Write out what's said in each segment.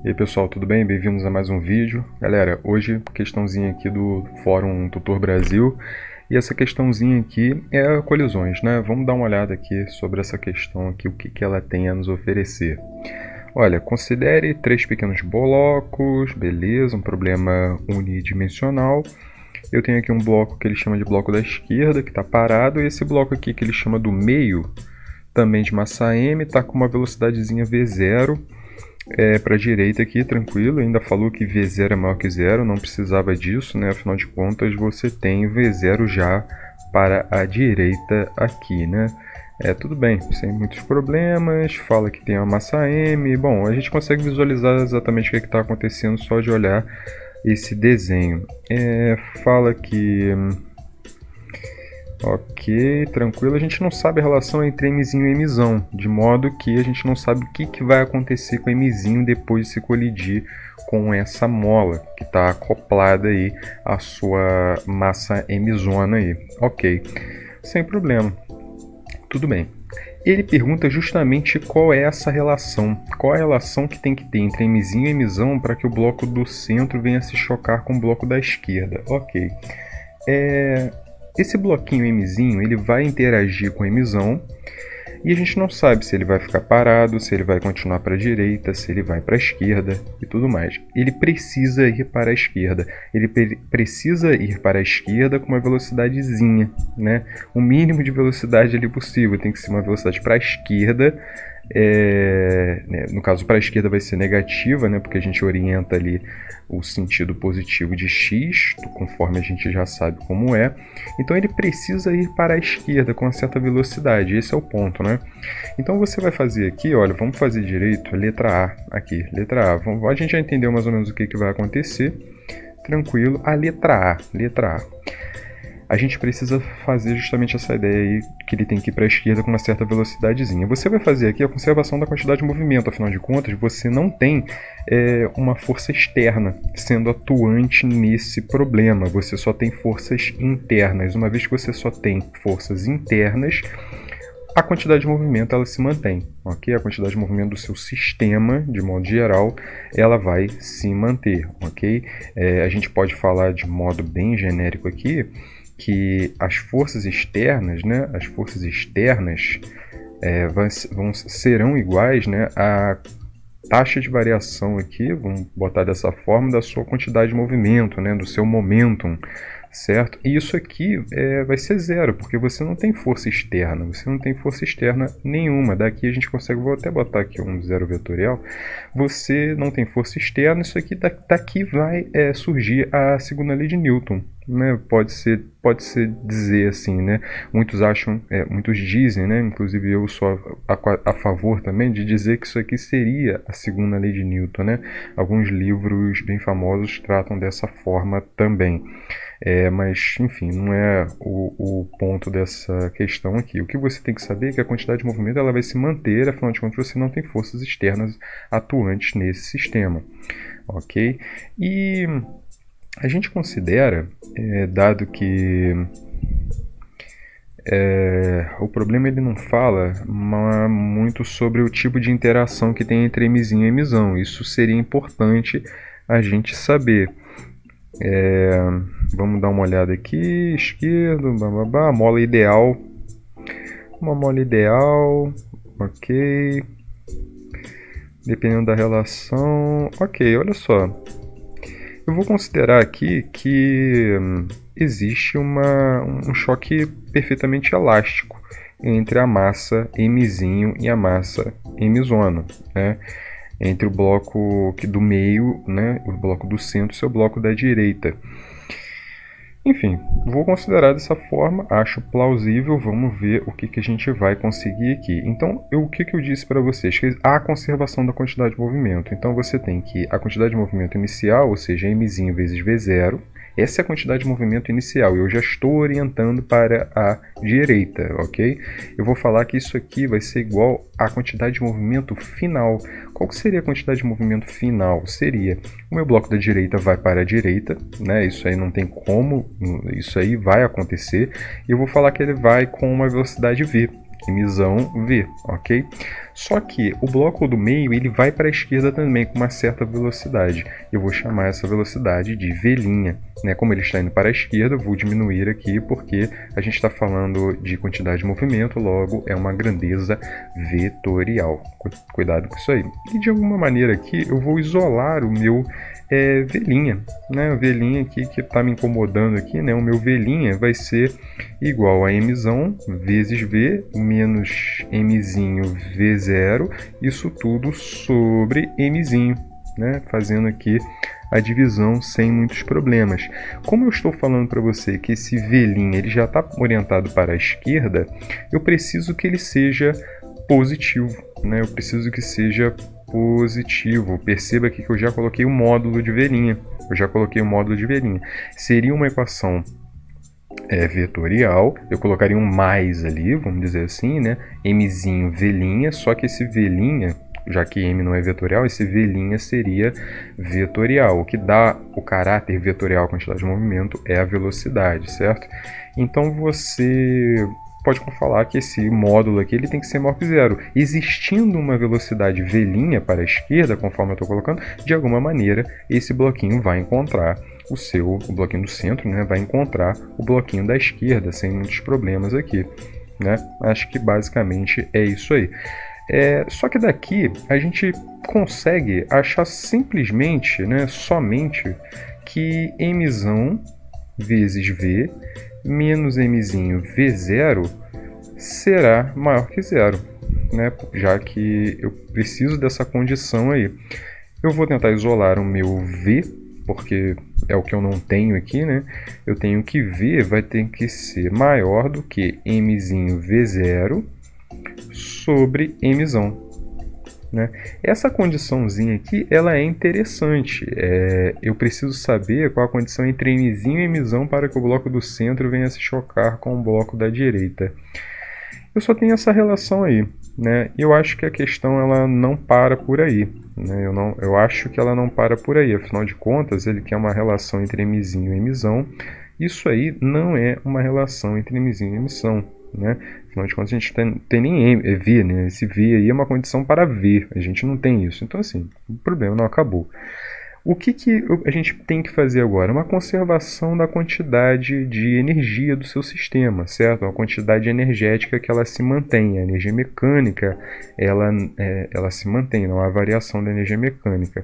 E aí pessoal, tudo bem? Bem-vindos a mais um vídeo. Galera, hoje questãozinha aqui do Fórum Tutor Brasil. E essa questãozinha aqui é colisões, né? Vamos dar uma olhada aqui sobre essa questão aqui, o que ela tem a nos oferecer. Olha, considere 3 pequenos blocos, beleza, um problema unidimensional. Eu tenho aqui um bloco que ele chama de bloco da esquerda, que está parado, e esse bloco aqui que ele chama do meio, também de massa M, está com uma velocidadezinha V0, para a direita aqui, tranquilo, ainda falou que V0 é maior que zero, não precisava disso, né? Afinal de contas você tem V0 já para a direita aqui, né? Tudo bem, sem muitos problemas, fala que tem uma massa M, bom, a gente consegue visualizar exatamente o que está acontecendo só de olhar esse desenho. Fala que... Ok, tranquilo. A gente não sabe a relação entre Mzinho e Mzão, de modo que a gente não sabe o que vai acontecer com o Mzinho depois de se colidir com essa mola que está acoplada aí à sua massa Mzona aí. Ok, sem problema. Tudo bem. Ele pergunta justamente qual é essa relação, qual a relação que tem que ter entre Mzinho e Mzão para que o bloco do centro venha se chocar com o bloco da esquerda. Ok. Esse bloquinho Mzinho, ele vai interagir com o Mzão e a gente não sabe se ele vai ficar parado, se ele vai continuar para a direita, se ele vai para a esquerda e tudo mais. Ele precisa ir para a esquerda, ele precisa ir para a esquerda com uma velocidadezinha, né? O mínimo de velocidade ali possível, tem que ser uma velocidade para a esquerda. No caso, para a esquerda vai ser negativa, né, porque a gente orienta ali o sentido positivo de x, conforme a gente já sabe como é. Então ele precisa ir para a esquerda com uma certa velocidade, esse é o ponto, né? Então você vai fazer aqui, olha, vamos fazer direito, letra A aqui, letra A. A gente já entendeu mais ou menos o que vai acontecer, tranquilo. A letra A. A gente precisa fazer justamente essa ideia aí, que ele tem que ir para a esquerda com uma certa velocidadezinha. Você vai fazer aqui a conservação da quantidade de movimento, afinal de contas, você não tem uma força externa sendo atuante nesse problema, você só tem forças internas. Uma vez que você só tem forças internas, a quantidade de movimento ela se mantém, ok? A quantidade de movimento do seu sistema, de modo geral, ela vai se manter, ok? A gente pode falar de modo bem genérico aqui, que as forças externas, né, serão iguais, né, à taxa de variação aqui, vamos botar dessa forma, da sua quantidade de movimento, né, do seu momentum, certo? E isso aqui vai ser zero, porque você não tem força externa, nenhuma. Daqui a gente consegue, vou até botar aqui um zero vetorial, você não tem força externa, isso aqui daqui vai surgir a segunda lei de Newton, né? Pode-se dizer assim, né? Muitos dizem, né? Inclusive eu sou a favor também de dizer que isso aqui seria a segunda lei de Newton, né? Alguns livros bem famosos tratam dessa forma também. Mas, enfim, não é o ponto dessa questão aqui. O que você tem que saber é que a quantidade de movimento ela vai se manter, afinal de contas você não tem forças externas atuantes nesse sistema, ok? E a gente considera, dado que o problema ele não fala muito sobre o tipo de interação que tem entre Mzinho e Mzão. Isso seria importante a gente saber. Vamos dar uma olhada aqui, esquerdo, bababá, mola ideal, uma mola ideal, ok, dependendo da relação, ok, olha só, eu vou considerar aqui que existe um choque perfeitamente elástico entre a massa Mzinho e a massa Mzona, né? Entre o bloco do meio, né, o bloco do centro e o seu bloco da direita. Enfim, vou considerar dessa forma, acho plausível, vamos ver o que a gente vai conseguir aqui. Então, o que eu disse para vocês? Que há a conservação da quantidade de movimento. Então, você tem que a quantidade de movimento inicial, ou seja, Mzinho vezes V0, essa é a quantidade de movimento inicial. Eu já estou orientando para a direita, ok? Eu vou falar que isso aqui vai ser igual à quantidade de movimento final. Qual que seria a quantidade de movimento final? Seria o meu bloco da direita vai para a direita, né? Isso aí não tem como, isso aí vai acontecer. E eu vou falar que ele vai com uma velocidade v. Mzão V, ok? Só que o bloco do meio ele vai para a esquerda também com uma certa velocidade. Eu vou chamar essa velocidade de V', né? Como ele está indo para a esquerda, eu vou diminuir aqui porque a gente está falando de quantidade de movimento, logo é uma grandeza vetorial. Cuidado com isso aí. E de alguma maneira aqui eu vou isolar o meu V', né? O V' aqui que está me incomodando aqui, né? O meu V' vai ser igual a Mzão vezes V menos Mzinho V0, isso tudo sobre Mzinho, né? Fazendo aqui a divisão sem muitos problemas. Como eu estou falando para você que esse V' ele já está orientado para a esquerda, eu preciso que ele seja positivo, né? Eu preciso que seja positivo. Perceba aqui que eu já coloquei o módulo de V'. Seria uma equação vetorial, eu colocaria um mais ali, vamos dizer assim, né? Mzinho V', só que esse V', já que M não é vetorial, esse V' seria vetorial. O que dá o caráter vetorial à quantidade de movimento é a velocidade, certo? Então você pode falar que esse módulo aqui ele tem que ser maior que zero. Existindo uma velocidade V' para a esquerda, conforme eu estou colocando, de alguma maneira esse bloquinho vai encontrar o bloquinho do centro, né, vai encontrar o bloquinho da esquerda sem muitos problemas aqui, né? Acho que basicamente é isso aí. Só que daqui a gente consegue achar simplesmente, né, somente que Mzão vezes V menos Mzinho V0 será maior que zero, né? Já que eu preciso dessa condição aí. Eu vou tentar isolar o meu V, porque é o que eu não tenho aqui, né? Eu tenho que V vai ter que ser maior do que Mzinho V0 sobre Mzão, né? Essa condiçãozinha aqui, ela é interessante. Eu preciso saber qual a condição entre Mzinho e Mzão para que o bloco do centro venha se chocar com o bloco da direita. Eu só tenho essa relação aí, né? Eu acho que a questão ela não para por aí, né? Eu acho que ela não para por aí. Afinal de contas, ele quer uma relação entre Mzinho e Mzão. Isso aí não é uma relação entre Mzinho e Mzão, né? Afinal de contas, a gente tem nem V, né? Esse V aí é uma condição para V. A gente não tem isso. Então, assim, o problema não acabou. O que a gente tem que fazer agora? Uma conservação da quantidade de energia do seu sistema, certo? Uma quantidade energética que ela se mantém. A energia mecânica, ela se mantém, não há variação da energia mecânica.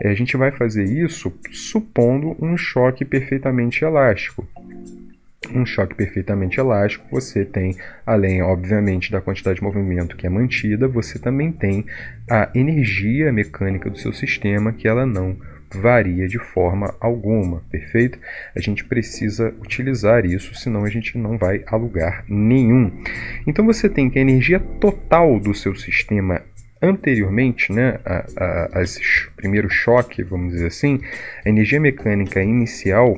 A gente vai fazer isso supondo um choque perfeitamente elástico. Um choque perfeitamente elástico, você tem, além, obviamente, da quantidade de movimento que é mantida, você também tem a energia mecânica do seu sistema, que ela não varia de forma alguma, perfeito? A gente precisa utilizar isso, senão a gente não vai a lugar nenhum. Então você tem que a energia total do seu sistema anteriormente, né, a esse primeiro choque, vamos dizer assim, a energia mecânica inicial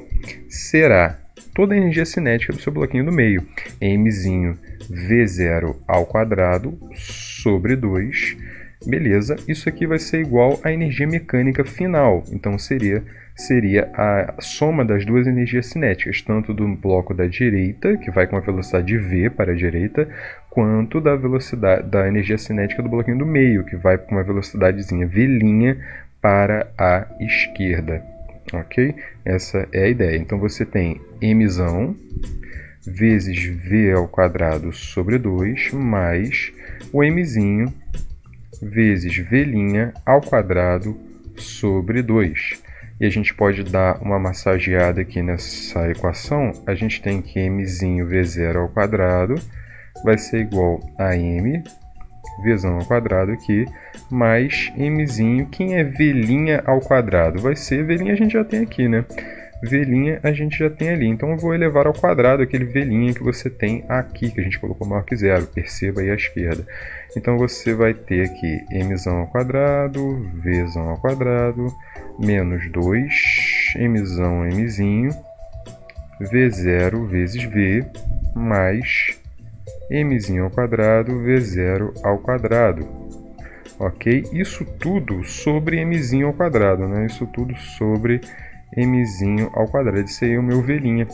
será toda a energia cinética do seu bloquinho do meio, Mzinho V0 ao quadrado sobre 2, beleza? Isso aqui vai ser igual à energia mecânica final, então seria a soma das duas energias cinéticas, tanto do bloco da direita, que vai com a velocidade V para a direita, quanto da velocidade da energia cinética do bloquinho do meio, que vai com uma velocidadezinha V' para a esquerda. Ok? Essa é a ideia. Então você tem Mzão vezes V ao quadrado sobre 2 mais o Mzinho vezes V' ao quadrado sobre 2. E a gente pode dar uma massageada aqui nessa equação. A gente tem que Mzinho V0 ao quadrado vai ser igual a M Vzão ao quadrado aqui, mais Mzinho. Quem é V' ao quadrado? Vai ser V' a gente já tem aqui, né? V' a gente já tem ali. Então eu vou elevar ao quadrado aquele V' que você tem aqui, que a gente colocou maior que zero. Perceba aí à esquerda. Então você vai ter aqui Mzão ao quadrado, Vzão ao quadrado, menos 2, Mzão, Mzinho, V0 vezes V, mais Mzinho ao quadrado, V0 ao quadrado. Ok? Isso tudo sobre Mzinho ao quadrado, né? Isso tudo sobre Mzinho ao quadrado. Esse aí é o meu V'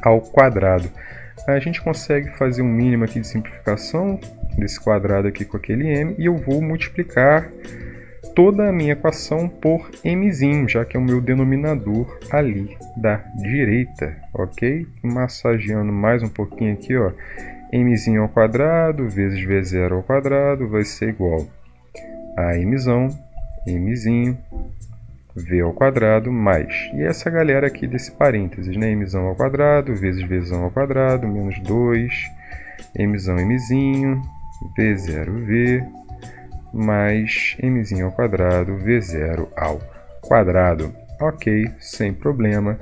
ao quadrado. A gente consegue fazer um mínimo aqui de simplificação desse quadrado aqui com aquele m, e eu vou multiplicar toda a minha equação por mzinho, já que é o meu denominador ali da direita, ok? Massageando mais um pouquinho aqui, ó, mzinho ao quadrado vezes v0 ao quadrado vai ser igual a mzão, mzinho, v ao quadrado mais, e essa galera aqui desse parênteses, né, mzão ao quadrado vezes vzão ao quadrado menos 2, mzão, mzinho, v0v, mais mzinho ao quadrado, v0 ao quadrado. Ok, sem problema.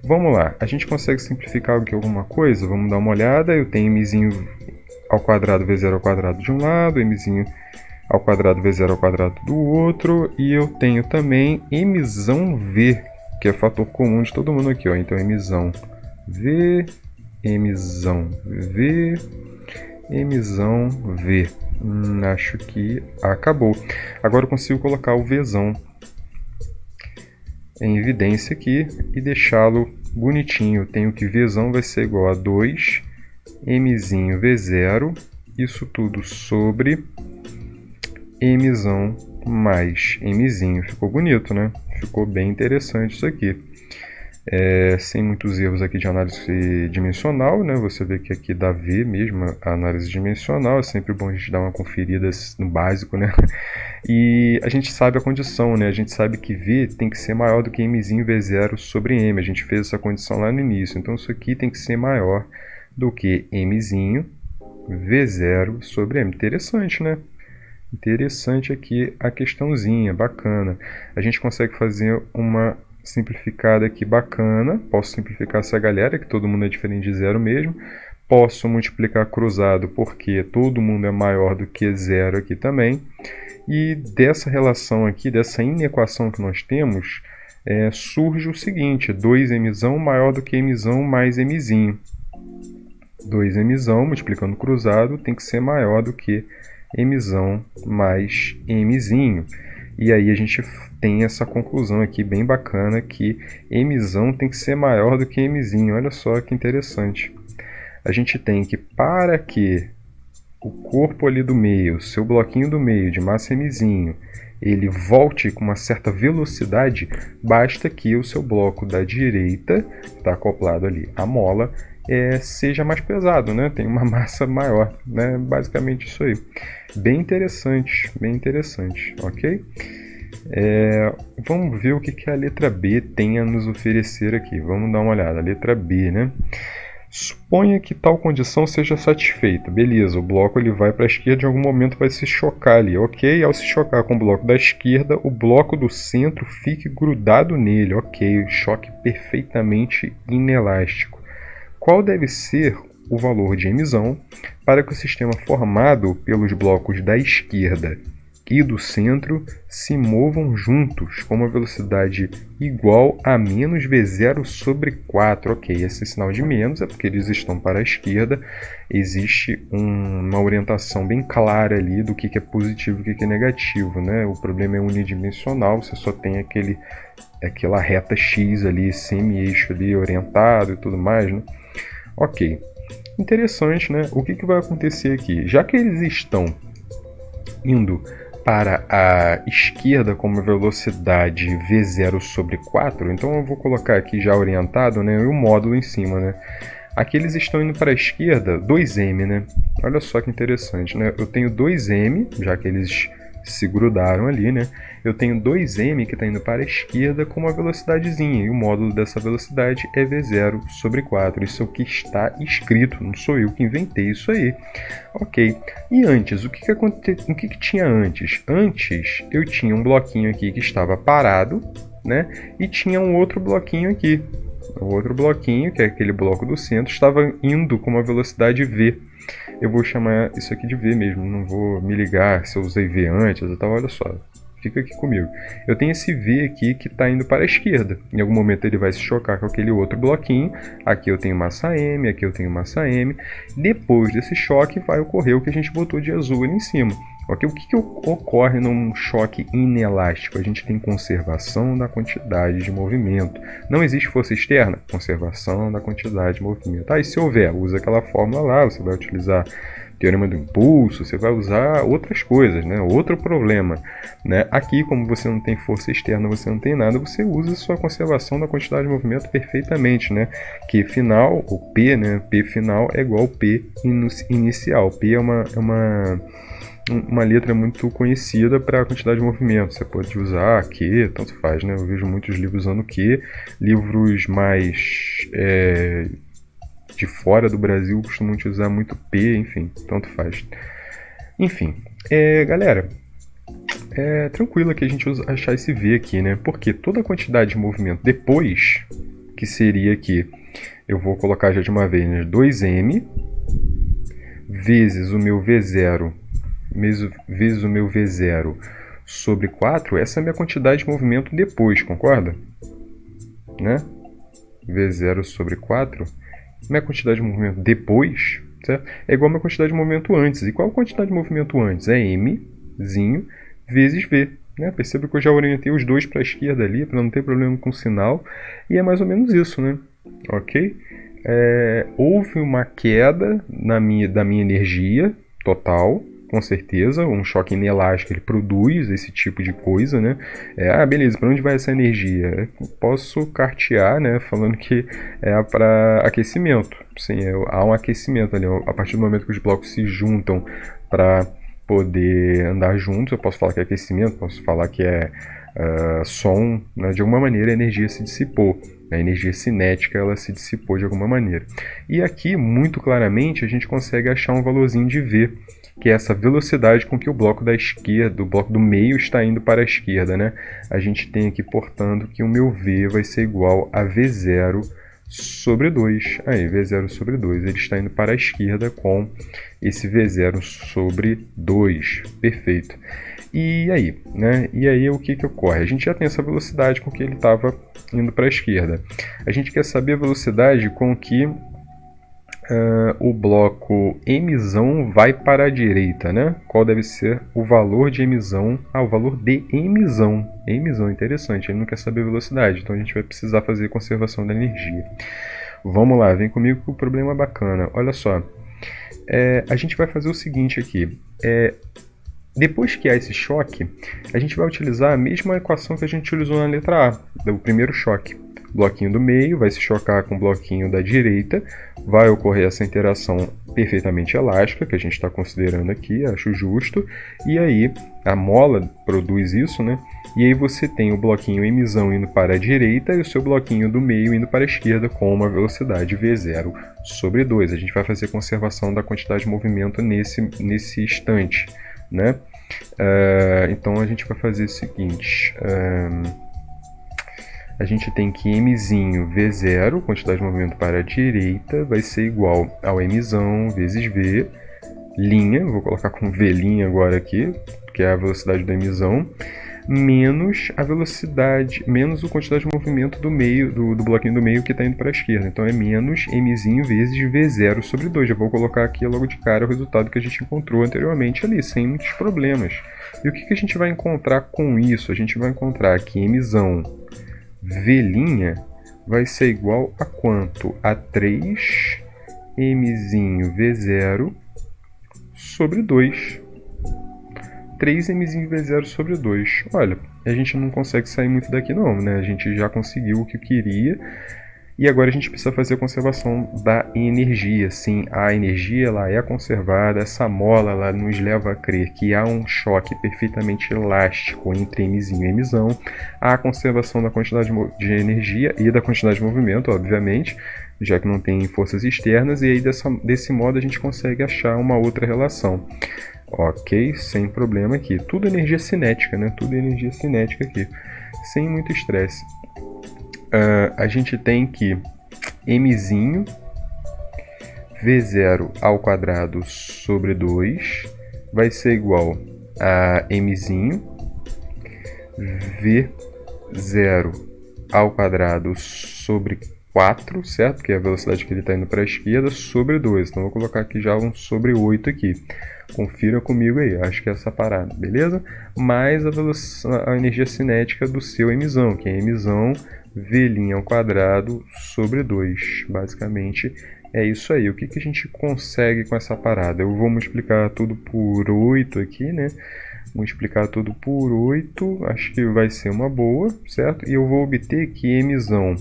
Vamos lá, a gente consegue simplificar aqui alguma coisa? Vamos dar uma olhada. Eu tenho mzinho ao quadrado, v0 ao quadrado de um lado, mzinho ao quadrado, v0 ao quadrado do outro, e eu tenho também mzão v, que é fator comum de todo mundo aqui, ó. Então mzão v, mzão v, mzão v. Acho que acabou. Agora eu consigo colocar o vzão em evidência aqui e deixá-lo bonitinho. Eu tenho que vzão vai ser igual a 2 mzinho v0, isso tudo sobre mzão mais mzinho. Ficou bonito, né? Ficou bem interessante isso aqui. Sem muitos erros aqui de análise dimensional, né? Você vê que aqui dá V mesmo, a análise dimensional. É sempre bom a gente dar uma conferida no básico, né? E a gente sabe a condição, né? A gente sabe que V tem que ser maior do que mzinho v0 sobre m. A gente fez essa condição lá no início. Então isso aqui tem que ser maior do que mzinho v0 sobre m. Interessante, né? Interessante aqui a questãozinha, bacana. A gente consegue fazer uma simplificada aqui bacana. Posso simplificar essa galera, que todo mundo é diferente de zero mesmo. Posso multiplicar cruzado, porque todo mundo é maior do que zero aqui também. E dessa relação aqui, dessa inequação que nós temos, surge o seguinte: 2mzão maior do que mzão mais mzinho. 2mzão multiplicando cruzado tem que ser maior do que mzão mais mzinho. E aí a gente tem essa conclusão aqui bem bacana, que mzão tem que ser maior do que mzinho. Olha só que interessante. A gente tem que, para que o corpo ali do meio, seu bloquinho do meio de massa mzinho, ele volte com uma certa velocidade, basta que o seu bloco da direita, que está acoplado ali à mola, seja mais pesado, né? Tem uma massa maior, né? Basicamente isso aí. Bem interessante, ok? Vamos ver o que a letra B tem a nos oferecer aqui. Vamos dar uma olhada. A letra B, né? Suponha que tal condição seja satisfeita. Beleza, o bloco ele vai para a esquerda, em algum momento vai se chocar ali, ok? Ao se chocar com o bloco da esquerda, o bloco do centro fique grudado nele, ok? Choque perfeitamente inelástico. Qual deve ser o valor de mzão para que o sistema formado pelos blocos da esquerda e do centro se movam juntos com uma velocidade igual a menos v0 sobre 4. Ok, esse sinal de menos é porque eles estão para a esquerda. Existe uma orientação bem clara ali do que é positivo e o que é negativo, né? O problema é unidimensional, você só tem aquela reta x ali, semi-eixo ali orientado e tudo mais, né? Ok, interessante, né? O que vai acontecer aqui? Já que eles estão indo para a esquerda com uma velocidade v0 sobre 4, então eu vou colocar aqui já orientado, né, e o módulo em cima, né? Aqui eles estão indo para a esquerda 2m, né? Olha só que interessante, né? Eu tenho 2m, já que eles se grudaram ali, né? Eu tenho 2m que está indo para a esquerda com uma velocidadezinha, e o módulo dessa velocidade é v0 sobre 4. Isso é o que está escrito, não sou eu que inventei isso aí. Ok, e antes, o que tinha antes? Antes eu tinha um bloquinho aqui que estava parado, né? E tinha um outro bloquinho aqui. O outro bloquinho, que é aquele bloco do centro, estava indo com uma velocidade v. Eu vou chamar isso aqui de v mesmo, não vou me ligar se eu usei v antes e tal. Olha só, fica aqui comigo. Eu tenho esse v aqui que está indo para a esquerda. Em algum momento ele vai se chocar com aquele outro bloquinho. Aqui eu tenho massa m, aqui eu tenho massa m. Depois desse choque vai ocorrer o que a gente botou de azul ali em cima. Ok? O que ocorre num choque inelástico? A gente tem conservação da quantidade de movimento. Não existe força externa? Conservação da quantidade de movimento. E se houver, usa aquela fórmula lá, você vai utilizar teorema do impulso, você vai usar outras coisas, né? Outro problema, né? Aqui, como você não tem força externa, você não tem nada, você usa a sua conservação da quantidade de movimento perfeitamente, né? Que final, o P, né? P final é igual ao P inicial. P é uma letra muito conhecida para a quantidade de movimento. Você pode usar Q, tanto faz, né? Eu vejo muitos livros usando Q, livros mais de fora do Brasil costumam utilizar muito P, enfim, tanto faz. Enfim, galera, é tranquilo que a gente achar esse V aqui, né? Porque toda a quantidade de movimento depois, que seria aqui, eu vou colocar já de uma vez, né? 2m vezes o meu V0 vezes o meu V0 sobre 4, essa é a minha quantidade de movimento depois, concorda? Né? V0 sobre 4, minha quantidade de movimento depois, certo? É igual a minha quantidade de movimento antes. E qual a quantidade de movimento antes? É mzinho vezes V. Né? Perceba que eu já orientei os dois para a esquerda ali, para não ter problema com o sinal. E é mais ou menos isso, né? Ok? Houve uma queda da minha energia total, com certeza, um choque inelástico ele produz esse tipo de coisa, né? Beleza, para onde vai essa energia? Posso cartear, né, falando que é para aquecimento. Sim, há um aquecimento ali. A partir do momento que os blocos se juntam para poder andar juntos, eu posso falar que é aquecimento, posso falar que é som, né? De alguma maneira a energia se dissipou. A energia cinética ela se dissipou de alguma maneira. E aqui, muito claramente, a gente consegue achar um valorzinho de V, que é essa velocidade com que o bloco da esquerda, o bloco do meio está indo para a esquerda, né? A gente tem aqui, portanto, que o meu V vai ser igual a V0 sobre 2. Aí, V0 sobre 2. Ele está indo para a esquerda com esse V0 sobre 2. Perfeito. E aí, né? E aí o que ocorre? A gente já tem essa velocidade com que ele estava indo para a esquerda. A gente quer saber a velocidade com que o bloco emissão vai para a direita, né? Qual deve ser o valor de emissão? O valor de emissão. Emissão, interessante. Ele não quer saber a velocidade, então a gente vai precisar fazer conservação da energia. Vamos lá, vem comigo que o problema é bacana. Olha só, a gente vai fazer o seguinte aqui. Depois que há esse choque, a gente vai utilizar a mesma equação que a gente utilizou na letra A, do primeiro choque. O bloquinho do meio vai se chocar com o bloquinho da direita, vai ocorrer essa interação perfeitamente elástica, que a gente está considerando aqui, acho justo, e aí a mola produz isso, né? E aí você tem o bloquinho emissão indo para a direita e o seu bloquinho do meio indo para a esquerda com uma velocidade V0 sobre 2. A gente vai fazer conservação da quantidade de movimento nesse instante, né? Então a gente vai fazer o seguinte, a gente tem que mzinho V0, quantidade de movimento para a direita, vai ser igual ao mzão vezes V, linha, vou colocar com V' agora aqui, que é a velocidade do mzão, menos a velocidade, menos a quantidade de movimento do meio, do bloquinho do meio que está indo para a esquerda. Então é menos mzinho vezes V0 sobre 2. Já vou colocar aqui logo de cara o resultado que a gente encontrou anteriormente ali, sem muitos problemas. E o que a gente vai encontrar com isso? A gente vai encontrar que mzão V' vai ser igual a quanto? A 3 mzinho V0 sobre 2. 3mzinho V0 sobre 2. Olha, a gente não consegue sair muito daqui não, né? A gente já conseguiu o que queria. E agora a gente precisa fazer a conservação da energia. Sim, a energia ela é conservada, essa mola ela nos leva a crer que há um choque perfeitamente elástico entre mzinho e mzão. Há a conservação da quantidade de energia e da quantidade de movimento, obviamente, já que não tem forças externas, e aí desse modo a gente consegue achar uma outra relação. Ok, sem problema aqui. Tudo energia cinética, né? Tudo energia cinética aqui, sem muito estresse. A gente tem que mzinho V0 ao quadrado sobre 2 vai ser igual a mzinho V0 ao quadrado sobre 4, certo? Que é a velocidade que ele está indo para a esquerda, sobre 2. Então, vou colocar aqui já um sobre 8 aqui. Confira comigo aí, acho que é essa parada, beleza? Mais a energia cinética do seu emissão, que é emissão v' ao quadrado sobre 2. Basicamente, é isso aí. O que a gente consegue com essa parada? Eu vou multiplicar tudo por 8 aqui, né? Multiplicar tudo por 8, acho que vai ser uma boa, certo? E eu vou obter que emissão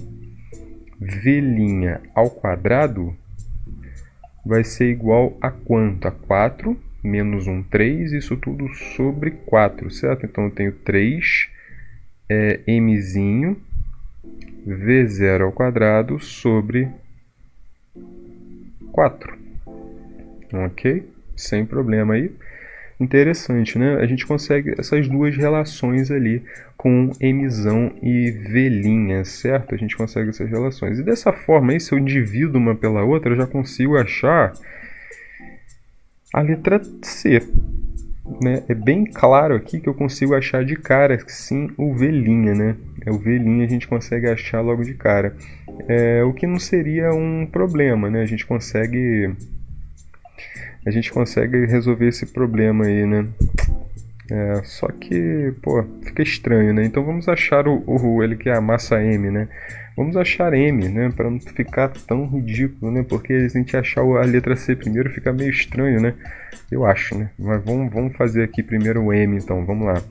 v' ao quadrado vai ser igual a quanto? A 4 menos 1, 3, isso tudo sobre 4, certo? Então eu tenho 3 mzinho v0 ao quadrado sobre 4. Ok? Sem problema aí. Interessante, né? A gente consegue essas duas relações ali com emissão e v', certo? A gente consegue essas relações. E dessa forma aí, se eu divido uma pela outra, eu já consigo achar a letra C. Né? É bem claro aqui que eu consigo achar de cara, sim, o v', né? O v' a gente consegue achar logo de cara. O que não seria um problema, né? A gente consegue resolver esse problema aí, né? Só que, pô, fica estranho, né? Então vamos achar ele que é a massa M, né? Vamos achar M, né? Para não ficar tão ridículo, né? Porque se a gente achar a letra C primeiro fica meio estranho, né? Eu acho, né? Mas vamos fazer aqui primeiro o M, então. Vamos lá.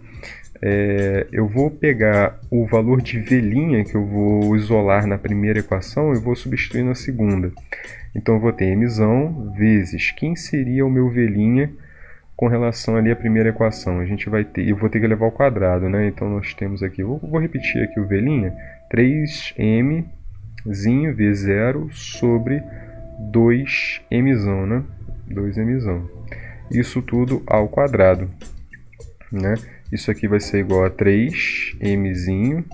Eu vou pegar o valor de v' que eu vou isolar na primeira equação e vou substituir na segunda. Então eu vou ter emissão vezes quem seria o meu v' com relação ali à primeira equação. A gente vai ter, eu vou ter que levar ao quadrado, né? Então nós temos aqui, vou repetir aqui o v', 3m v0 sobre 2mzão, né? 2mzão. Isso tudo ao quadrado, né? Isso aqui vai ser igual a 3m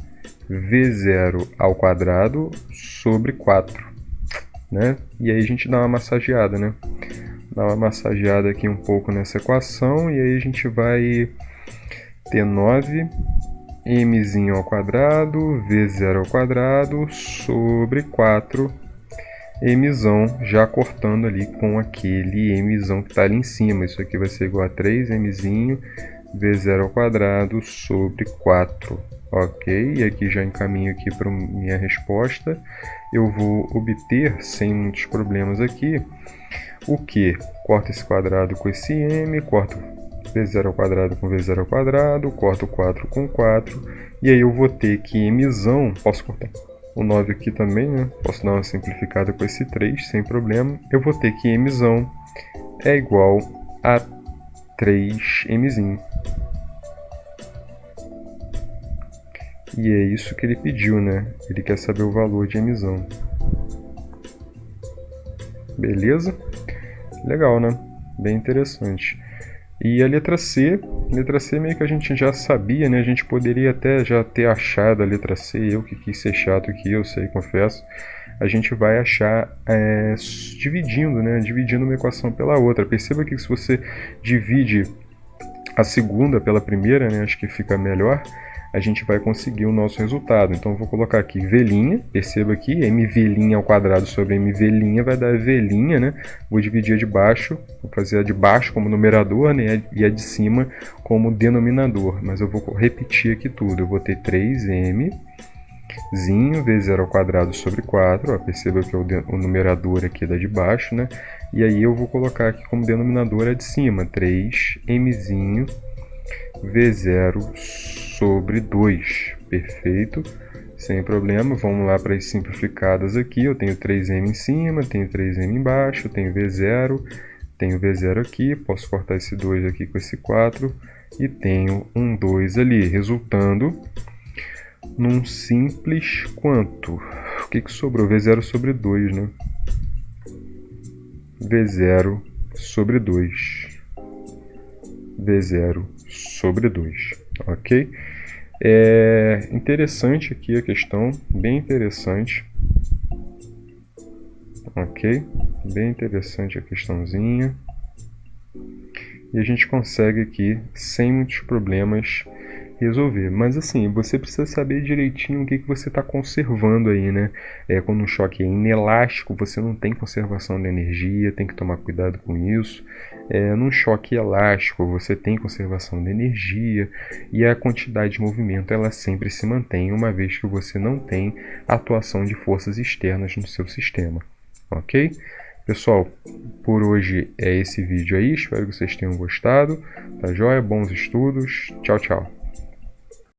v0 ao quadrado sobre 4, né? E aí a gente dá uma massageada, né? Dá uma massageada aqui um pouco nessa equação e aí a gente vai ter 9m ao quadrado v0 ao quadrado sobre 4 mzão, já cortando ali com aquele mzão que está ali em cima. Isso aqui vai ser igual a 3mzinho v0 ao quadrado sobre 4. Ok, e aqui já encaminho aqui para minha resposta. Eu vou obter, sem muitos problemas aqui, o que? Corto esse quadrado com esse m, corto v0 ao quadrado com v0 ao quadrado, corto 4 com 4, e aí eu vou ter que mzão, posso cortar o 9 aqui também, né? Posso dar uma simplificada com esse 3, sem problema. Eu vou ter que mzão é igual a 3mzinho. E é isso que ele pediu, né? Ele quer saber o valor de mzão. Beleza? Legal, né? Bem interessante. E a letra C meio que a gente já sabia, né? A gente poderia até já ter achado a letra C, eu que quis ser chato aqui, eu sei, confesso. A gente vai achar dividindo, né? Dividindo uma equação pela outra. Perceba que se você divide a segunda pela primeira, né? Acho que fica melhor. A gente vai conseguir o nosso resultado. Então eu vou colocar aqui v', perceba aqui, mv' ao quadrado sobre mv' vai dar v', né? Vou dividir a de baixo, vou fazer a de baixo como numerador, né? E a de cima como denominador. Mas eu vou repetir aqui tudo. Eu vou ter 3m v0 ao quadrado sobre 4, ó, perceba que o numerador aqui da de baixo, né? E aí eu vou colocar aqui como denominador a de cima, 3mzinho v0 sobre 2, perfeito, sem problema. Vamos lá para as simplificadas aqui. Eu tenho 3m em cima, tenho 3m embaixo, tenho v0 aqui, posso cortar esse 2 aqui com esse 4 e tenho um 2 ali, resultando num simples quanto? O que sobrou? v0 sobre 2, né? v0 sobre 2. v0 sobre 2. Ok? É interessante aqui a questão, bem interessante. Ok? Bem interessante a questãozinha. E a gente consegue aqui, sem muitos problemas, resolver. Mas assim, você precisa saber direitinho o que você está conservando aí, né? Quando um choque é inelástico, você não tem conservação de energia, tem que tomar cuidado com isso. Num choque elástico, você tem conservação de energia e a quantidade de movimento ela sempre se mantém, uma vez que você não tem atuação de forças externas no seu sistema, ok? Pessoal, por hoje é esse vídeo aí, espero que vocês tenham gostado, tá joia? Bons estudos, tchau, tchau!